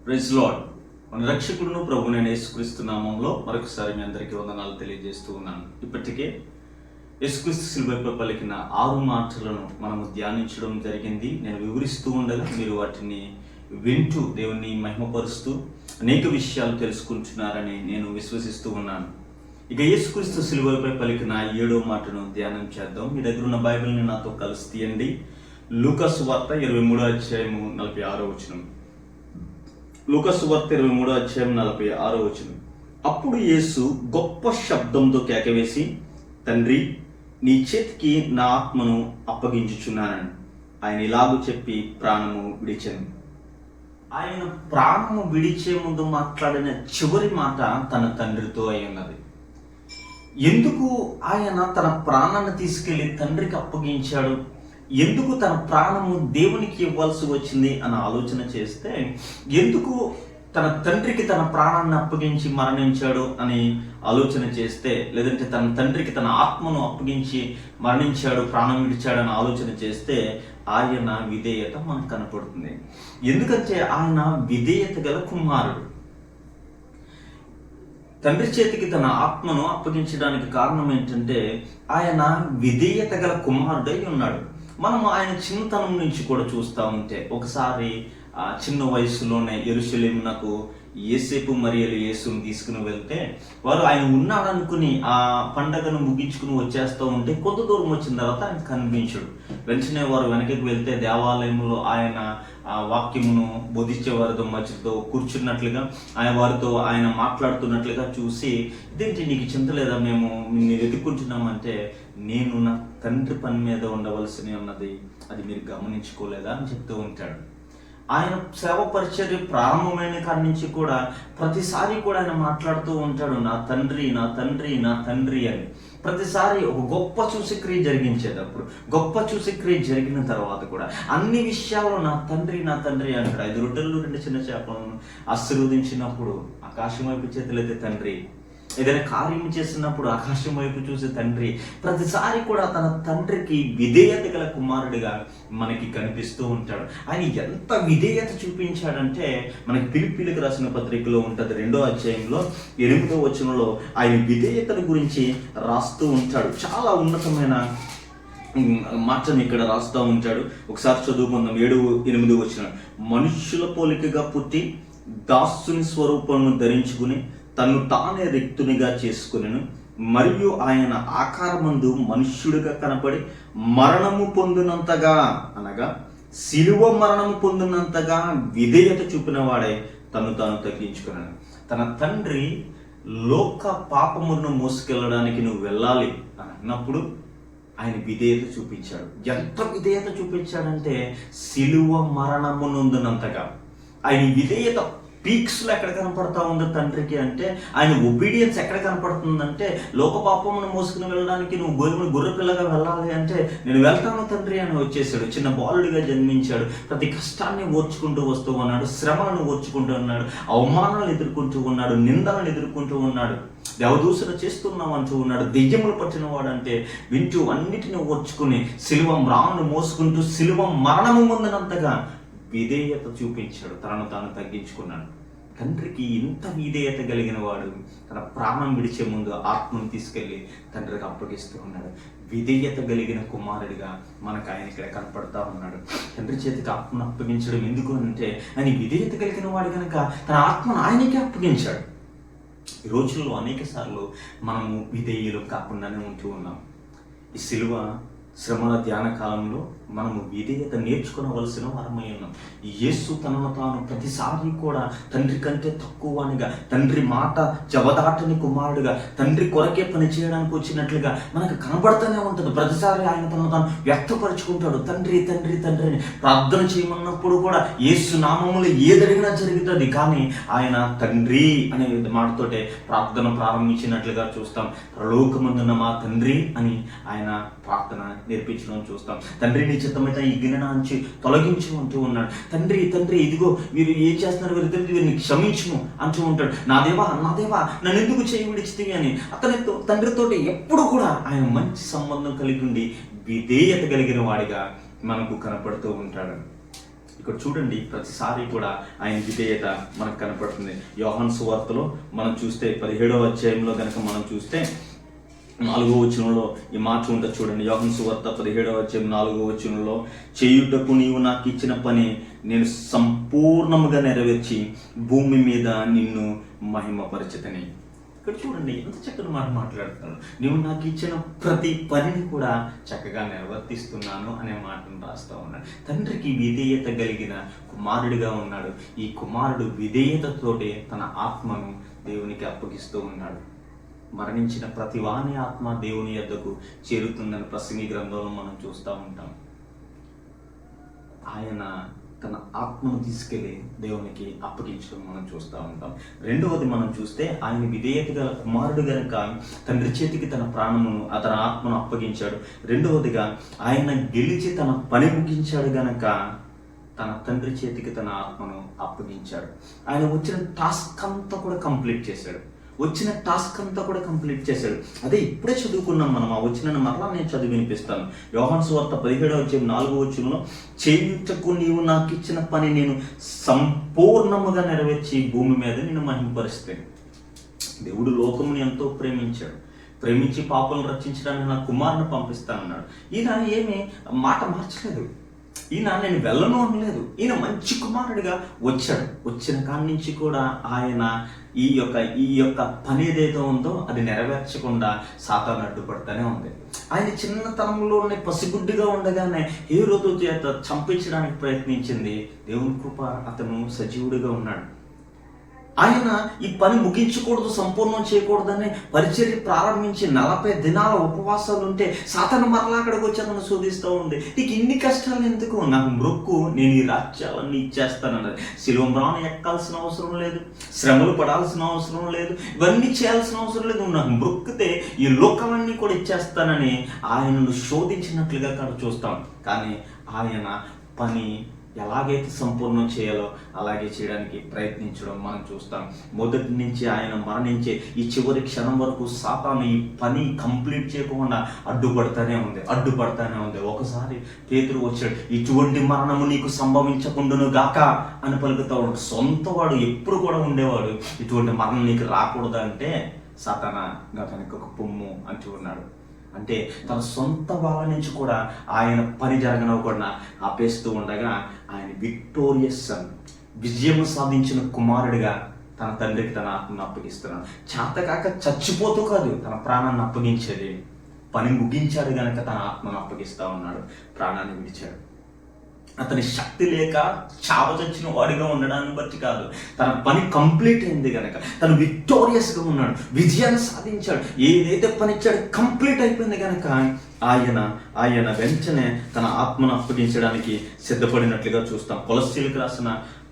Praise lord. మన రక్షకుడును ప్రభువైన యేసుక్రీస్తు నామంలో మరొకసారి మీ అందరికీ వందనాలు తెలియజేస్తూ ఉన్నాను. ఇప్పటికే యేసుక్రీస్తు శిలువపై పలికిన 6 మాటలను మనము ధ్యానించడం జరిగింది. నేను వివరిస్తూ ఉండగా మీరు వాటిని వింటూ దేవుని మహిమపరుస్తూ అనేక విషయాలు తెలుసుకుంటున్నారని నేను విశ్వసిస్తూ ఉన్నాను. ఇక యేసుక్రీస్తు శిలువపై పలికిన 7వ మాటను ధ్యానం చేద్దాం. మీ దగ్గర ఉన్న బైబిల్ని నాతో కలిసి తీయండి. లూకా సువార్త 23వ అధ్యాయము 46వ వచనం. లూకా సువార్త 23వ అధ్యాయం 46వ వచనం. అప్పుడు యేసు గొప్ప శబ్దంతో కేకవేసి, తండ్రి, నీ చేతికి నా ఆత్మను అప్పగించుచున్నానని ఆయన ఇలాగూ చెప్పి ప్రాణము విడిచెను. ఆయన ప్రాణము విడిచే ముందు మాట్లాడిన చివరి మాట తన తండ్రితో అయి ఉన్నది. ఎందుకు ఆయన తన ప్రాణాన్ని తీసుకెళ్లి తండ్రికి అప్పగించాడు, ఎందుకు తన ప్రాణము దేవునికి ఇవ్వాల్సి వచ్చింది అని ఆలోచన చేస్తే, ఎందుకు తన తండ్రికి తన ప్రాణాన్ని అప్పగించి మరణించాడు అని ఆలోచన చేస్తే, లేదంటే తన తండ్రికి తన ఆత్మను అప్పగించి మరణించాడు, ప్రాణం విడిచాడు అని ఆలోచన చేస్తే ఆయన విధేయత మనకు కనపడుతుంది. ఎందుకంటే ఆయన విధేయత గల కుమారుడు. తండ్రి చేతికి తన ఆత్మను అప్పగించడానికి కారణం ఏంటంటే ఆయన విధేయత గల కుమారుడై ఉన్నాడు. మనం ఆయన చిన్నతనం నుంచి కూడా చూస్తూ ఉంటే, ఒకసారి చిన్న వయసులోనే యెరూషలేమునకు యేసేపు మరియలు యేసుని తీసుకుని వెళ్తే, వారు ఆయన ఉన్నాడనుకుని ఆ పండగను ముగించుకుని వచ్చేస్తూ ఉంటే కొంత దూరం వచ్చిన తర్వాత ఆయన కనిపించడు. వెంటనే వారు వెనకకి వెళ్తే దేవాలయంలో ఆయన వాక్యమును బోధించే వారితో మధ్యతో కూర్చున్నట్లుగా వారితో ఆయన మాట్లాడుతున్నట్లుగా చూసి, ఇదేంటి నీకు చింత లేదా, మేము నిన్ను వెతుక్కుంటున్నామంటే, నేను నా తండ్రి పని మీద ఉండవలసి ఉన్నది, అది మీరు గమనించుకోలేదా అని చెప్తూ ఉంటాడు. ఆయన సేవ పరిచర్య ప్రారంభమైన కాడి నుంచి కూడా ప్రతిసారి కూడా ఆయన మాట్లాడుతూ ఉంటాడు, నా తండ్రి, నా తండ్రి, నా తండ్రి అని. ప్రతిసారి ఒక గొప్ప సూచక్రియ జరిగించేటప్పుడు, గొప్ప సూచక్రియ జరిగిన తర్వాత కూడా అన్ని విషయాల్లో నా తండ్రి, నా తండ్రి అంటాడు. 5 రొట్టెలు 2 చిన్న చేపలను ఆశీర్వదించినప్పుడు ఆకాశం వైపు చేతులైతే తండ్రి, ఏదైనా కార్యం చేస్తున్నప్పుడు ఆకాశం వైపు చూసే తండ్రి, ప్రతిసారి కూడా తన తండ్రికి విధేయత గల కుమారుడిగా మనకి కనిపిస్తూ ఉంటాడు. ఆయన ఎంత విధేయత చూపించాడంటే, మనకి ఫిలిప్పీలకు రాసిన పత్రికలో ఉంటుంది 2వ అధ్యాయంలో 8వ వచనంలో ఆయన విధేయతను గురించి రాస్తూ ఉంటాడు. చాలా ఉన్నతమైన మాటను ఇక్కడ రాస్తూ ఉంటాడు. ఒకసారి చదువుకుందాం. 7-8 వచనం. మనుష్యుల పోలికగా పుట్టి దాసుని స్వరూపమును ధరించుకుని తను తానే రిక్తునిగా చేసుకునేను, మరియు ఆయన ఆకారమందు మనుష్యుడిగా కనపడి మరణము పొందినంతగా, అనగా శిలువ మరణము పొందినంతగా విధేయత చూపిన వాడే తను తాను తగ్గించుకున్నాను. తన తండ్రి లోక పాపమును మోసుకెళ్ళడానికి నువ్వు వెళ్ళాలి అని అన్నప్పుడు ఆయన విధేయత చూపించాడు. ఎంత విధేయత చూపించాడంటే శిలువ మరణము నొందినంతగా. ఆయన విధేయత పీక్స్లో ఎక్కడ కనపడతా ఉంది తండ్రికి అంటే, ఆయన ఒబీడియన్స్ ఎక్కడ కనపడుతుందంటే, లోక పాపమును మోసుకుని వెళ్ళడానికి నువ్వు గొర్రె పిల్లగా వెళ్ళాలి అంటే, నేను వెళ్తాను తండ్రి అని వచ్చేసాడు. చిన్న బాలుడిగా జన్మించాడు. ప్రతి కష్టాన్ని ఓర్చుకుంటూ వస్తూ ఉన్నాడు, శ్రమలను ఓర్చుకుంటూ ఉన్నాడు, అవమానాలు ఎదుర్కొంటూ ఉన్నాడు, నిందలను ఎదుర్కొంటూ ఉన్నాడు, దేవదూషణ చేస్తున్నాం అంటూ ఉన్నాడు. దెయ్యములు పట్టిన వాడంటే వింటూ అన్నిటిని ఓర్చుకుని శిలువ మ్రాను మోసుకుంటూ శిలువ మరణము పొందినంతగా విధేయత చూపించాడు. తనను తాను తగ్గించుకున్నాడు. తండ్రికి ఇంత విధేయత కలిగిన వాడు తన ప్రాణం విడిచే ముందు ఆత్మను తీసుకెళ్లి తండ్రికి అప్పగిస్తూ ఉన్నాడు. విధేయత కలిగిన కుమారుడిగా మనకు ఆయన ఇక్కడ కనపడతా ఉన్నాడు. తండ్రి చేతికి ఆత్మను అప్పగించడం ఎందుకు అంటే, ఆయన విధేయత కలిగిన వాడు కనుక తన ఆత్మను ఆయనకే అప్పగించాడు. ఈ రోజుల్లో అనేక సార్లు మనము విధేయులు కాకుండానే ఉంటూ ఉన్నాం. ఈ శిలువ శ్రమల ధ్యాన కాలంలో మనము విధేయత నేర్చుకోవలసిన వారమై ఉన్నాం. యేసు తనను తాను ప్రతిసారి కూడా తండ్రి కంటే తక్కువనిగా, తండ్రి మాట జవదాటని కుమారుడిగా, తండ్రి కొరకే పని చేయడానికి వచ్చినట్లుగా మనకు కనబడుతూనే ఉంటుంది. ప్రతిసారి ఆయన తనను తాను వ్యక్తపరుచుకుంటాడు, తండ్రి తండ్రి తండ్రి అని. ప్రార్థన చేయమన్నప్పుడు కూడా యేసు నామములో ఏదడిగినా జరుగుతుంది, కానీ ఆయన తండ్రి అనే మాటతోటే ప్రార్థన ప్రారంభించినట్లుగా చూస్తాం. పరలోకమందున్న మా తండ్రి అని ఆయన ప్రార్థన నేర్పించడం చూస్తాం. తండ్రి నీ చిత్తమైతే ఈ గిన్నె నుంచి తొలగించు అంటూ ఉన్నాడు. తండ్రి తండ్రి ఇదిగో వీరు ఏం చేస్తున్నారు, వీరిని క్షమించుము అంటూ ఉంటాడు. నా దేవా నన్ను ఎందుకు చేయి విడిచితివి అని అతనితో తండ్రితోటి ఎప్పుడు కూడా ఆయన మంచి సంబంధం కలిగి ఉండి విధేయత కలిగిన వాడిగా మనకు కనపడుతూ ఉంటాడు. ఇక్కడ చూడండి, ప్రతిసారి కూడా ఆయన విధేయత మనకు కనపడుతుంది. యోహాను సువార్తలో మనం చూస్తే 17వ అధ్యాయంలో కనుక మనం చూస్తే 4వ వచనంలో ఈ మాట ఉంటుంది చూడండి. యోహాను సువార్త 17వ అధ్యాయం 4వ వచనంలో, చేయుటకు నీవు నాకు ఇచ్చిన పని నేను సంపూర్ణముగా నెరవేర్చి భూమి మీద నిన్ను మహిమపరచితిని. ఇక్కడ చూడండి ఎంత చక్కని మాట మాట్లాడుతున్నాడు. నీవు నాకు ఇచ్చిన ప్రతి పనిని కూడా చక్కగా నిర్వర్తిస్తున్నాను అనే మాటను రాస్తూ ఉన్నాడు. తండ్రికి విధేయత కలిగిన కుమారుడిగా ఉన్నాడు. ఈ కుమారుడు విధేయతతోటే తన ఆత్మను దేవునికి అప్పగిస్తూ ఉన్నాడు. మరణించిన ప్రతి వాని ఆత్మ దేవుని యొద్దకు చేరుతుందని ప్రసంగి గ్రంథంలో మనం చూస్తూ ఉంటాం. ఆయన తన ఆత్మను తీసుకెళ్ళి దేవునికి అప్పగించడం మనం చూస్తూ ఉంటాం. రెండవది మనం చూస్తే ఆయన విధేయత గల కుమారుడు గనుక తండ్రి చేతికి తన ప్రాణమును తన ఆత్మను అప్పగించాడు. రెండవదిగా ఆయన గెలిచి తన పని ముగించాడు గనక తన తండ్రి చేతికి తన ఆత్మను అప్పగించాడు. ఆయన వచ్చిన టాస్క్ అంతా కూడా కంప్లీట్ చేశాడు. అదే ఇప్పుడే చదువుకున్నాం మనం. ఆ వచనాన్ని మరలా నేను చదివి వినిపిస్తాను. యోహాను సువార్త 17వ అధ్యాయం 4వ వచనంలో, చేయుటకు నీవు నాకు ఇచ్చిన పని నేను సంపూర్ణముగా నెరవేర్చి భూమి మీద నేను మహిమపరుస్తాను. దేవుడు లోకముని ఎంతో ప్రేమించి పాపలను రక్షించడానికి నా కుమారుని పంపిస్తానన్నాడు. ఈయన ఏమీ మాట మార్చలేదు. ఈయన నేను వెళ్ళను అనలేదు. ఈయన మంచి కుమారుడిగా వచ్చాడు. వచ్చిన కాడి నుంచి కూడా ఆయన ఈ యొక్క పని ఏదైతే ఉందో అది నెరవేర్చకుండా సాతాను అడ్డుపడుతూనే ఉంది. ఆయన చిన్నతనంలోనే పసిగుడ్డిగా ఉండగానే హేరోదు చేత చంపించడానికి ప్రయత్నించింది. దేవుని కృప, అతను సజీవుడిగా ఉన్నాడు. ఆయన ఈ పని ముగించకూడదు, సంపూర్ణం చేయకూడదని పరిచర్య ప్రారంభించి 40 దినాల ఉపవాసాలు ఉంటే సాతాను మరలా అక్కడికి వచ్చి అతను శోధిస్తూ ఉంది. నీకు ఇన్ని కష్టాలు ఎందుకు? నాకు మొక్కు, నేను ఈ రాజ్యాలన్నీ ఇచ్చేస్తానన్నది. శిలువ మ్రాను ఎక్కాల్సిన అవసరం లేదు, శ్రమలు పడాల్సిన అవసరం లేదు, ఇవన్నీ చేయాల్సిన అవసరం లేదు. నాకు మొక్కితే ఈ లోకాలన్నీ కూడా ఇచ్చేస్తానని ఆయనను శోధించినట్లుగా అక్కడ చూస్తాం. కానీ ఆయన పని ఎలాగైతే సంపూర్ణం చేయాలో అలాగే చేయడానికి ప్రయత్నించడం మనం చూస్తాం. మొదటి నుంచి ఆయన మరణించే ఈ చివరి క్షణం వరకు సాతాను ఈ పని కంప్లీట్ చేయకుండా అడ్డుపడతానే ఉంది. ఒకసారి పేతురు వచ్చాడు, ఇటువంటి మరణము నీకు సంభవించకుండాను గాక అని పలుకుతూ ఉంటాడు. సొంత వాడు ఎప్పుడు కూడా ఉండేవాడు, ఇటువంటి మరణం నీకు రాకూడదు అంటే సాతానా అతనికి ఒక పొమ్ము అంటూ ఉన్నాడు. అంటే తన సొంత వాళ్ళ నుంచి కూడా ఆయన పని జరగనివ్వకుండా ఆపేస్తూ ఉండగా ఆయన విజయం సాధించిన కుమారుడిగా తన తండ్రికి తన ఆత్మను అప్పగిస్తున్నాడు. చేతకాక చచ్చిపోతూ కాదు తన ప్రాణాన్ని అప్పగించేది. పని ముగించాడు గనక తన ఆత్మను అప్పగిస్తా ఉన్నాడు, ప్రాణాన్ని విడిచాడు. అతని శక్తి లేక చావచచ్చిన వాడిగా ఉండడాన్ని బట్టి కాదు, తన పని కంప్లీట్ అయింది కనుక తను విక్టోరియస్గా ఉన్నాడు, విజయాన్ని సాధించాడు. ఏదైతే పని ఇచ్చాడు కంప్లీట్ అయిపోయింది కనుక ఆయన వెంటనే తన ఆత్మను అప్పగించడానికి సిద్ధపడినట్లుగా చూస్తాం. కొలస్సీలకు రాసిన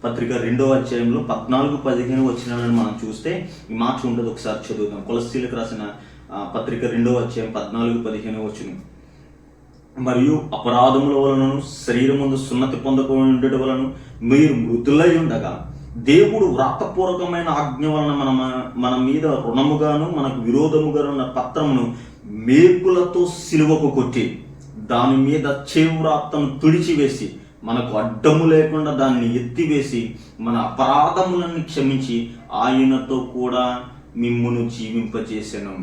పత్రిక 2వ అధ్యాయంలో 14-15 వచనాలను మనం చూస్తే ఈ మాట ఉండదు. ఒకసారి చదువుతాం. కొలస్సీలకు రాసిన పత్రిక 2వ అధ్యాయం 14-15 వచనం. మరియు అపరాధముల వలనను శరీరముందు సున్నతి పొందకుండా వలన మీరు మృతులై ఉండగా దేవుడు వ్రాతపూర్వకమైన ఆజ్ఞ వలన మన మీద రుణముగాను మనకు విరోధముగాను ఉన్న పత్రమును మేకులతో సిలువకు కొట్టి దాని మీద చేవ్రాతను తుడిచివేసి మనకు అడ్డము లేకుండా దాన్ని ఎత్తివేసి మన అపరాధములను క్షమించి ఆయనతో కూడా మిమ్మును జీవింపజేసెను.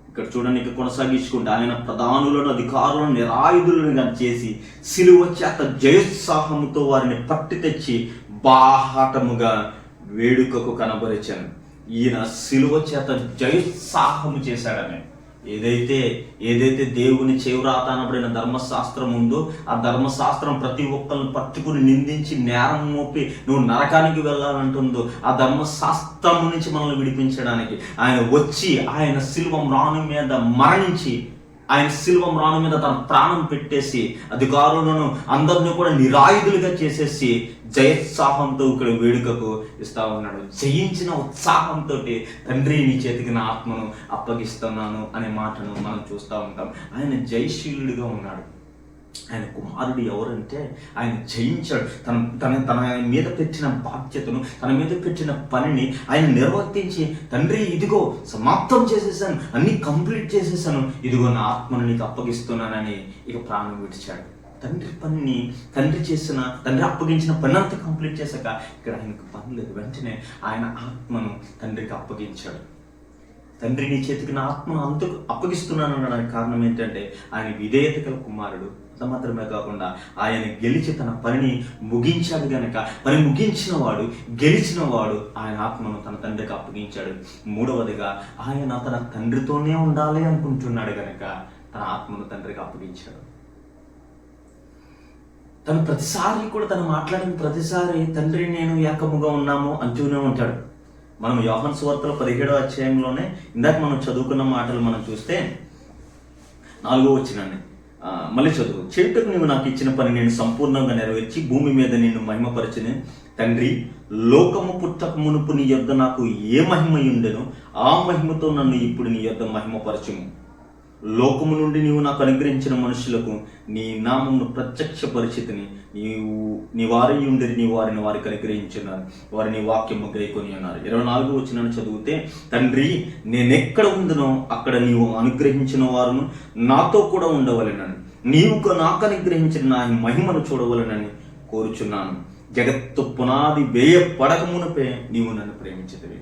ఇక్కడ చూడండి, ఇక కొనసాగించుకుంటే ఆయన ప్రధానులను అధికారులను నిరాయుధులను చేసి సిలువ చేత జయోత్సాహముతో వారిని పట్టి తెచ్చి బాహాటముగా వేడుకకు కనబరిచాను. ఈయన సిలువ చేత జయోత్సాహము చేశాడని ఏదైతే దేవుని చేవ్రాత అనబడిన ధర్మశాస్త్రం ఉందో ఆ ధర్మశాస్త్రం ప్రతి ఒక్కరిని పట్టుకుని నిందించి నేరం మోపి నువ్వు నరకానికి వెళ్ళాలంటుందో ఆ ధర్మశాస్త్రం నుంచి మనల్ని విడిపించడానికి ఆయన వచ్చి ఆయన సిలువ మ్రాను మీద మరణించి ఆయన సిలువ మ్రాను మీద తన ప్రాణం పెట్టేసి అధికారులను అందరినీ కూడా నిరాయుధులుగా చేసేసి జయోత్సాహంతో ఇక్కడ వేడుకకు ఇస్తా ఉన్నాడు. జయించిన ఉత్సాహంతో తండ్రి నీ చేతికి నా ఆత్మను అప్పగిస్తున్నాను అనే మాటను మనం చూస్తూ ఉంటాం. ఆయన జయశీలుడిగా ఉన్నాడు. ఆయన కుమారుడు ఎవరంటే ఆయన జయించాడు. తన మీద పెట్టిన బాధ్యతను, తన మీద పెట్టిన పనిని ఆయన నిర్వర్తించి తండ్రి ఇదిగో సమాప్తం చేసేసాను, అన్ని కంప్లీట్ చేసేసాను, ఇదిగో నా ఆత్మను నీకు అప్పగిస్తున్నానని ఇక ప్రాణం విడిచాడు. తండ్రి పనిని తండ్రి అప్పగించిన పని అంతా కంప్లీట్ చేశాక ఇక్కడ ఆయనకు పని లేదు. వెంటనే ఆయన ఆత్మను తండ్రికి అప్పగించాడు. తండ్రి నీ చేతికి నా ఆత్మను అంతకు అప్పగిస్తున్నాను అనడానికి కారణం ఏంటంటే ఆయన విధేయత గల కుమారుడు. అంత మాత్రమే కాకుండా ఆయన గెలిచి తన పనిని ముగించాడు గనక పని గెలిచిన వాడు ఆయన ఆత్మను తన తండ్రికి అప్పగించాడు. మూడవదిగా ఆయన తన తండ్రితోనే ఉండాలి అనుకుంటున్నాడు గనక తన ఆత్మను తండ్రికి అప్పగించాడు. తను మాట్లాడిన ప్రతిసారి తండ్రి నేను ఏకముగా ఉన్నాము అంటూనే ఉంటాడు. మనం యోహాను సువార్తలో 17వ అధ్యాయంలోనే ఇందాక మనం చదువుకున్న మాటలు మనం చూస్తే 4వ వచనాన్ని మళ్ళీ చదువు. చెట్టుకు నువ్వు నాకు ఇచ్చిన పని నేను సంపూర్ణంగా నెరవేర్చి భూమి మీద నిన్ను మహిమపరచిన తండ్రి, లోకము పుట్టక మునుపు నీ యొద్ద నాకు ఏ మహిమ ఉండెనో ఆ మహిమతో నన్ను ఇప్పుడు నీ యొద్ద మహిమపరచుము. లోకము నుండి నీవు నాకు అనుగ్రహించిన మనుషులకు నీ నామమును ప్రత్యక్షపరిచితిని. నీ వారి ఉండేది నీ వారిని వారికి అనుగ్రహించున్నారు, వారిని వాక్యము గైకొని ఉన్నారు. 24వ వచనాన్ని చదివితే, తండ్రి నేనెక్కడ ఉందనో అక్కడ నీవు అనుగ్రహించిన వారును నాతో కూడా ఉండవలెనని, నీవు నాకు అనుగ్రహించిన నా మహిమను చూడవలెనని కోరుచున్నాను. జగత్తు పునాది వేయపడక మునుపే నీవు నన్ను ప్రేమించితివి.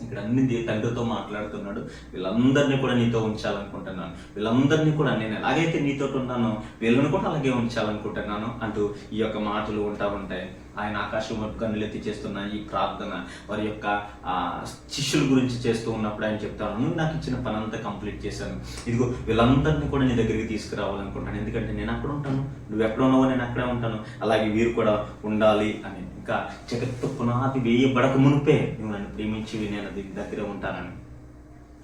ఇక్కడ అన్ని తండ్రితో మాట్లాడుతున్నాడు. వీళ్ళందరినీ కూడా నీతో ఉంచాలనుకుంటున్నాను, వీళ్ళందరినీ కూడా నేను ఎలాగైతే నీతో ఉన్నానో వీళ్ళని కూడా అలాగే ఉంచాలనుకుంటున్నాను అంటూ ఈ యొక్క మాటలు ఉంటాయి. ఆయన ఆకాశం వైపు కన్నులెత్తి చేస్తున్న ఈ ప్రార్థన వారి యొక్క శిష్యుల గురించి చేస్తూ ఉన్నప్పుడు ఆయన చెప్తాను, నువ్వు నాకు ఇచ్చిన పని అంతా కంప్లీట్ చేశాను, ఇదిగో వీళ్ళందరినీ కూడా నీ దగ్గరికి తీసుకురావాలనుకుంటాను. ఎందుకంటే నేను అక్కడ ఉంటాను, నువ్వు ఎక్కడ ఉన్నావో నేను అక్కడే ఉంటాను, అలాగే వీరు కూడా ఉండాలి అని. ఇంకా జగత్తు పునాది వేయబడక మునిపే నువ్వు నన్ను ప్రేమించి నేను దగ్గర ఉంటానని.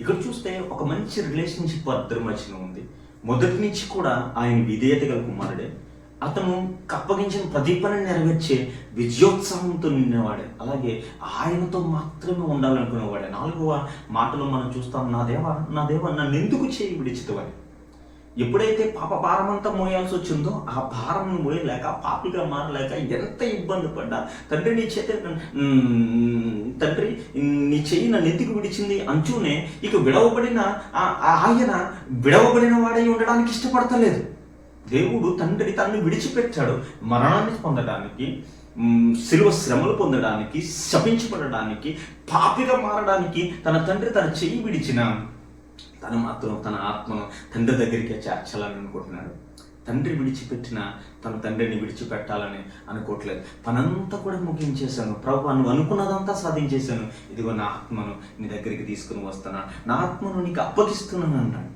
ఇక్కడ చూస్తే ఒక మంచి రిలేషన్షిప్ అద్దరి మధ్యన ఉంది. మొదటి నుంచి కూడా ఆయన విధేయత గల కుమారుడే. అతను అప్పగించిన ప్రతి పనిని నెరవేర్చే విజయోత్సాహంతో నిన్నవాడే. అలాగే ఆయనతో మాత్రమే ఉండాలనుకునేవాడే. 4వ మాటలో మనం చూస్తాం, నా దేవా నన్ను ఎందుకు చేయి విడిచితవని. ఎప్పుడైతే పాప భారమంతా మోయాల్సి వచ్చిందో ఆ భారం మోయలేక, పాపిగా మారలేక ఎంత ఇబ్బంది పడ్డా, తండ్రి నీ చెయ్యి నన్ను ఎందుకు విడిచింది అంటూనే ఇక ఆయన విడవబడిన వాడై ఉండడానికి ఇష్టపడతలేదు. దేవుడు తండ్రి తనను విడిచిపెట్టాడు మరణాన్ని పొందడానికి, శిలువ శ్రమలు పొందడానికి, శపించబడడానికి, పాపిగా మారడానికి. తన తండ్రి తన చెయ్యి విడిచిన తను మాత్రం తన ఆత్మను తండ్రి దగ్గరికి చేర్చాలని అనుకుంటున్నాడు. తండ్రి విడిచిపెట్టిన తన తండ్రిని విడిచిపెట్టాలని అనుకోవట్లేదు. పనంతా కూడా ముగించేశాను ప్రభు, నువ్వు అనుకున్నదంతా సాధించేశాను, ఇదిగో నా ఆత్మను నీ దగ్గరికి తీసుకుని వస్తున్నాను, నా ఆత్మను నీకు అప్పగిస్తున్నాను అన్నాడు.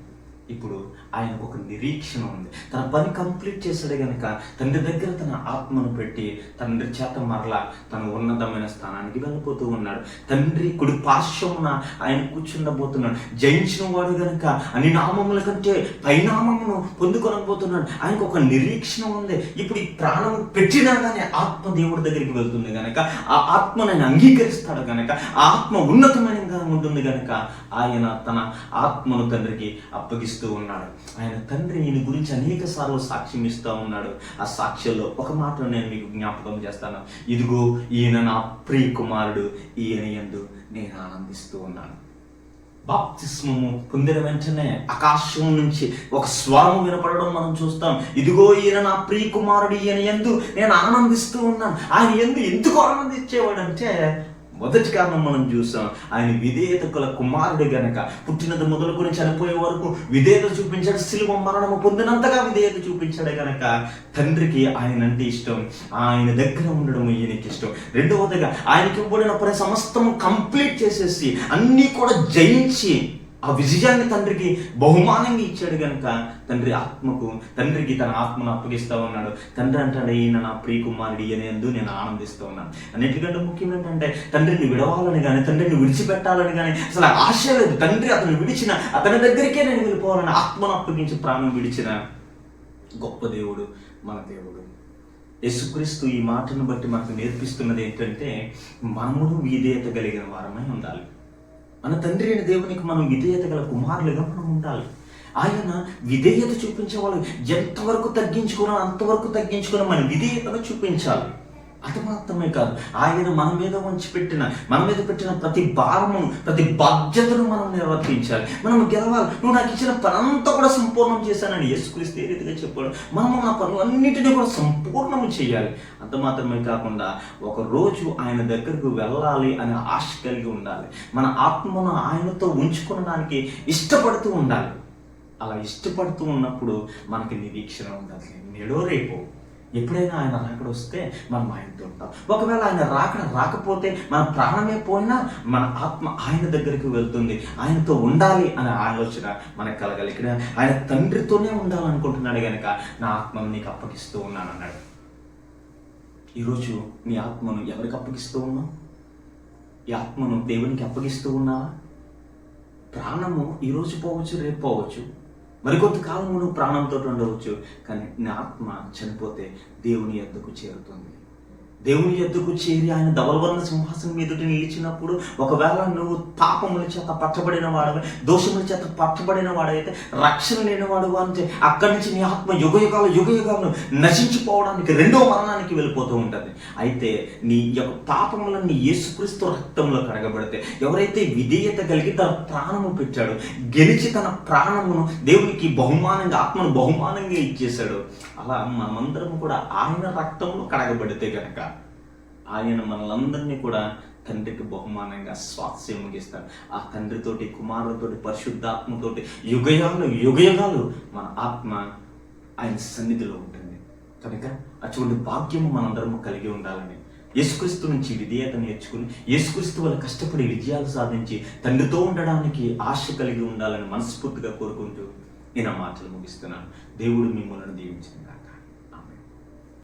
ఇప్పుడు ఆయనకు ఒక నిరీక్షణ ఉంది. తన పని కంప్లీట్ చేశాడు కనుక తండ్రి దగ్గర తన ఆత్మను పెట్టి తండ్రి చేత మరలా తన ఉన్నతమైన స్థానానికి వెళ్ళిపోతూ ఉన్నాడు. తండ్రి కుడి పార్శ్వమున ఆయన కూర్చుండబోతున్నాడు. జయించిన వాడు కనుక అన్ని నామముల కంటే పైనామమును పొందుకొనబోతున్నాడు. ఆయనకు ఒక నిరీక్షణ ఉంది. ఇప్పుడు ఈ ప్రాణం పెట్టినా కానీ ఆత్మ దేవుడి దగ్గరికి వెళ్తుంది కనుక ఆ ఆత్మను ఆయన అంగీకరిస్తాడు కనుక ఆ ఆత్మ ఉన్నతమైనగా ఉంటుంది కనుక ఆయన తన ఆత్మను తండ్రికి అప్పగిస్తూ ఉన్నాడు. ఆయన తండ్రి ఈయన గురించి అనేక సార్లు సాక్ష్యం ఇస్తూ ఉన్నాడు. ఆ సాక్ష్యంలో ఒక మాట నేను మీకు జ్ఞాపకం చేస్తాను, ఇదిగో ఈయన నా ప్రియ కుమారుడు, ఈయన యందు నేను ఆనందిస్తూ ఉన్నాను. బాప్తిస్మము పొందిన వెంటనే ఆకాశం నుంచి ఒక స్వరం వినపడడం మనం చూస్తాం. ఇదిగో ఈయన నా ప్రియ కుమారుడు, ఈయన యందు నేను ఆనందిస్తూ ఉన్నాను. ఆయన యందు ఎందుకు ఆనందించేవాడంటే మొదటి కారణం మనం చూసాం, ఆయన విధేయత గల కుమారుడు గనక పుట్టినది మొదలుకొని చనిపోయే వరకు విధేయత చూపించాడు. శిలువ మరణము పొందినంతగా విధేయత చూపించాడే గనక తండ్రికి ఆయన అంటే ఇష్టం, ఆయన దగ్గర ఉండడం ఈయనకి ఇష్టం. రెండవదిగా ఆయనకి ఇవ్వబడిన పని సమస్తము కంప్లీట్ చేసేసి అన్నీ కూడా జయించి ఆ విజయాన్ని తండ్రికి బహుమానంగా ఇచ్చాడు కనుక తండ్రికి తన ఆత్మను అప్పగిస్తూ ఉన్నాడు. తండ్రి అంటాడు, ఈయన నా ప్రియ కుమారుడు, ఈయన యందు నేను ఆనందిస్తూ ఉన్నాను. అన్నిటికంటే ముఖ్యం ఏంటంటే తండ్రిని విడవాలని కానీ తండ్రిని విడిచిపెట్టాలని కానీ అసలు ఆశ లేదు. తండ్రి అతను విడిచిన అతని దగ్గరికే నేను వెళ్ళిపోవాలని ఆత్మను అప్పగించి ప్రాణం విడిచిన గొప్ప దేవుడు మన దేవుడు. యేసుక్రీస్తు ఈ మాటను బట్టి మనకు నేర్పిస్తున్నది ఏంటంటే మనమును విధేయత కలిగిన వారమై ఉండాలి. మన తండ్రి అయిన దేవునికి మనం విధేయత గల కుమారులుగా మనం ఉండాలి. ఆయన విధేయత చూపించే వాళ్ళు ఎంతవరకు తగ్గించుకున్నా అంతవరకు తగ్గించుకుని మన విధేయతను చూపించాలి. అది మాత్రమే కాదు, ఆయన మన మీద పెట్టిన ప్రతి భారము, ప్రతి బాధ్యతను మనం నిర్వర్తించాలి, మనం గెలవాలి. నువ్వు నాకు ఇచ్చిన పనంతా కూడా సంపూర్ణం చేశానని యేసుక్రీస్తు ఏ రీతిగా చెప్పాడు. మనము నా పనులన్నిటినీ కూడా సంపూర్ణము చేయాలి. అంత మాత్రమే కాకుండా ఒకరోజు ఆయన దగ్గరకు వెళ్ళాలి అనే ఆశ కలిగి ఉండాలి. మన ఆత్మను ఆయనతో ఉంచుకోవడానికి ఇష్టపడుతూ ఉండాలి. అలా ఇష్టపడుతూ ఉన్నప్పుడు మనకి నిరీక్షణ ఉండాలి. నేడో రేపో ఎప్పుడైనా ఆయన రాకడ వస్తే మనం ఆయనతో ఉంటాం. ఒకవేళ ఆయన రాకడ రాకపోతే మన ప్రాణమే పోయినా మన ఆత్మ ఆయన దగ్గరికి వెళ్తుంది. ఆయనతో ఉండాలి అనే ఆలోచన మనకు కలగాలి. ఇక్కడ ఆయన తండ్రితోనే ఉండాలనుకుంటున్నాడు కనుక నా ఆత్మను నీకు అప్పగిస్తూ ఉన్నాను అన్నాడు. ఈరోజు నీ ఆత్మను ఎవరికి అప్పగిస్తూ ఉన్నావు? ఈ ఆత్మను దేవునికి అప్పగిస్తూ ఉన్నావా? ప్రాణము ఈరోజు పోవచ్చు, రేపు పోవచ్చు, మరికొంతకాలం నువ్వు ప్రాణంతో ఉండవచ్చు. కానీ నా ఆత్మ చనిపోతే దేవుని యొద్దకు చేరుతుంది. దేవుని యొద్దకు చేరి ఆయన ధవలవర్ణ సింహాసనం మీదటి నిలిచినప్పుడు ఒకవేళ నువ్వు పాపముల చేత పట్టబడిన వాడవే, దోషముల చేత పట్టబడిన వాడైతే, రక్షణ లేనివాడు అంటే అక్కడి నుంచి నీ ఆత్మ యుగయుగాలు నశించిపోవడానికి, రెండో మరణానికి వెళ్ళిపోతూ ఉంటుంది. అయితే నీ యొక్క పాపములన్నీ యేసుక్రీస్తు రక్తంలో కడగబడితే, ఎవరైతే విధేయత కలిగి తన ప్రాణము పెట్టాడో, గెలిచి తన ప్రాణమును దేవునికి బహుమానంగా, ఆత్మను బహుమానంగా ఇచ్చేశాడు, అలా మనమందరం కూడా ఆయన రక్తంలో కడగబడితే కనుక ఆయన మనలందరినీ కూడా తండ్రికి బహుమానంగా స్వాస్యం ఇస్తాడు. ఆ తండ్రితోటి, కుమారుడితోటి, పరిశుద్ధాత్మతోటి యుగయుగాలు మన ఆత్మ ఆయన సన్నిధిలో ఉంటుంది. కనుక అటువంటి భాగ్యము మనందరము కలిగి ఉండాలని, యేసుక్రీస్తు నుంచి విధేయత నేర్చుకుని యేసుక్రీస్తు వల్ల కష్టపడి విజయాలు సాధించి తండ్రితో ఉండడానికి ఆశ కలిగి ఉండాలని మనస్ఫూర్తిగా కోరుకుంటూ నేను ఆ మాటలు ముగిస్తున్నాను. దేవుడు మిమ్మల్ని దీవించింది.